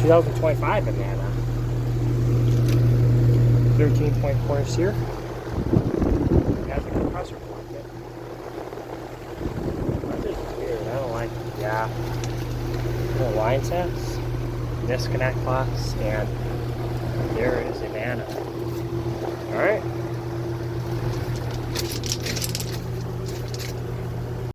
2025 Amana. 13-point corner sear. Has a compressor blanket. That is weird. I don't like it. Yeah. Little line sets, disconnect box, and there is Amana. Alright.